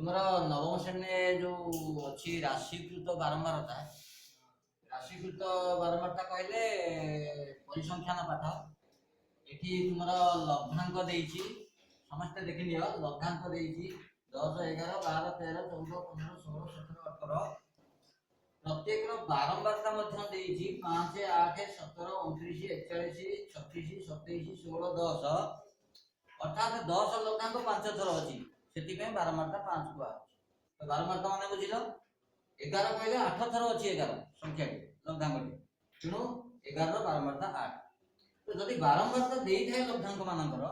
तुम्हारा नवम श्रेणी जो अच्छी राशिकृत बारंबारता राशिकृत बारंबारता कहले परिसंख्यान पाठ एठी तुम्हारा लघ्नांक देइछि समस्त देखि लियो लघ्नांक देइछि 10 11 12 13 14 15 16 17 18 प्रत्येक रो बारंबारता मध्य देइछि 5 8 17 29 41 36 27 16 10 अर्थात 10 लघ्नांक 5 थर अछि सेति पे बारंबारता 5 को आछि तो बारंबारता माने बुझिलो 11 कहले 8 थर अछि 11 संख्या लघ्नांक तेणु 11 रो बारंबारता 8 तो जदि बारंबारता देइ थाए लघ्नांक मानकर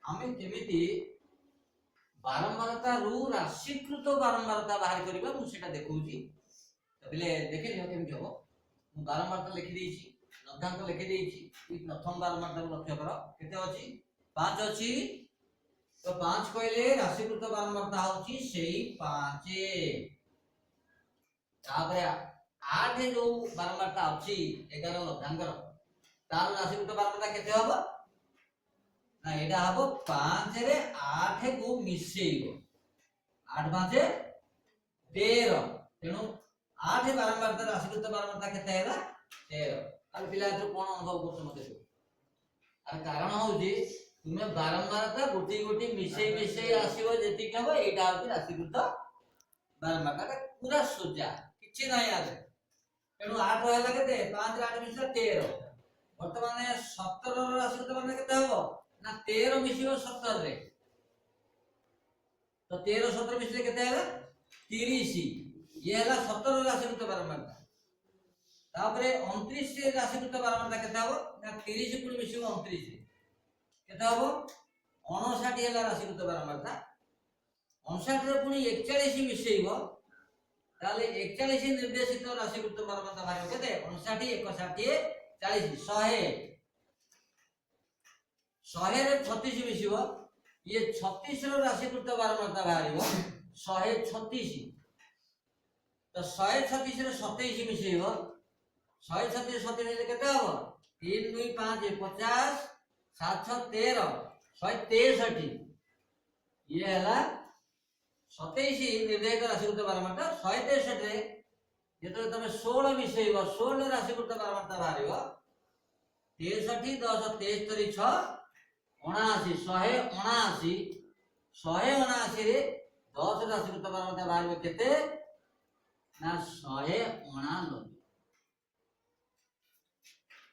आमे केमिति बारंबारता रु राशिकृत बारंबारता बाहर करबा मु सेटा देखौची तबले देखि लियो केमि हो मु बारंबारता लिखि देइछि लघ्नांक लिखि देइछि ई प्रथम बारंबारता लक्ष्य करो केते अछि 5 अछि तो 5 कहले राशिकृत बारंबारता होची सेही 5 तापरे 8 जो बारंबारता अछि 11 लघ्नांक तार राशिकृत बारंबारता केते हबो ना एटा हबो 5 रे 8 को मिसेइबो 8 5 13 तेनु 8 बारंबारता राशिकृत बारंबारता केते हैला 13 अब पिला तो कोन अनुभव करछ मते आ कारण होउची तुमे बारंबारता गोटी गोटी मिसेई आसीबो जेति कहबो एटा होती राशिकृत बारंबारता पूरा सोजा किछि नाही आले तेनु 8 रहला केते 5 रे 8 मिसला 13 वर्तमान 17 रो राशिकृत बारंबारता केते हबो ना 13 मिसिबो 17 रे तो 13 17 मिसले केते हैला 30 ये हैला 17 रो राशिकृत बारंबारता तापरे 29 रे राशिकृत बारंबारता केते हबो ना 30 पुनी मिसिबो 29 रे केते हबो 59 हैला राशिकृत बारंबारता 59 रे पुनी 41 मिसेइबो ताले 41 निर्देशित राशिकृत बारंबारता भाइयो केते 59 61 40 100 रे 36 मिसिबो ये 36 रो राशिकृत बारंबारता बाहरिबो 136 तो 136 रे 27 मिसेइबो 136 27 रे केते हबो 3 2 5 50 7 6 13 163 ये हैला 27 निर्धारित राशिकृत बारंबारता 163 रे जेतो तमे 16 मिसेइबो 16 राशिकृत बारंबारता बाहरिबो 63 10 73 6 79 179 रे 10 राशिकृत बारंबारता बाहरिबो केते ना 189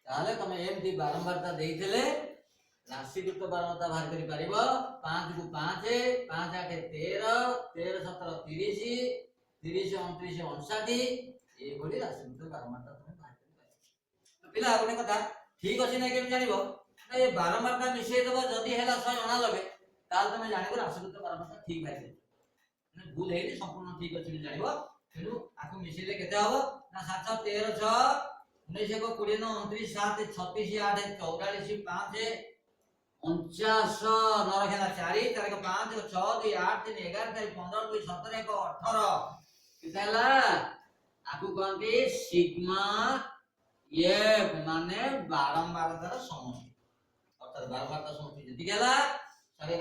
ताले तमे एमती बारंबारता देइथिले राशिकृत बारंबारता बाहर करि परिबो 5 को 5 5 8 13 13 17 30 30 29 59 ए बोली राशिकृत बारंबारता तमे बाहर करि परिबो पिला गोटे कथा ठीक अछि नै केम जानिबो ए बारंबारता मिसेइ देबो जदी हैला 189 ताल तमे जानिबो राशिकृत बारंबारता ठीक भाइ ने भूल हेली संपूर्ण ठीक अछि नि जानिबो तेनु आकु मिसेइले केते हबो ना 7 13 6 19 को 20 29 7 36 8 44 5 49 9 रखेला 4 तारे को 5 6 2 8 3 11 तारे 15 2 17 1 18 किताला आकु कहंती सिग्मा एफ माने बारंबारतार समष्टि अर्थात बारंबारता समष्टि जति गेला सारे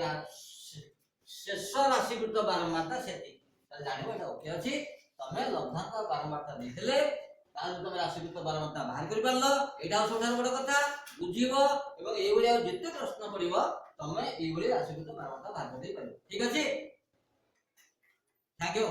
शेष राशिकृत बारंबारता सेति ताले जानिबो एटा ओके अछि तमे लघ्नांक बारंबारता देथिले ताल तमे राशिकृत बारंबारता बाहर करि पारलो एटा सबठार बड़ कथा बुझिबो एवं एई भलिया जते प्रश्न पड़िबो तमे एई भलिया राशिकृत बारंबारता बाहर करि पारिबो ठीक अछि थैंक यू।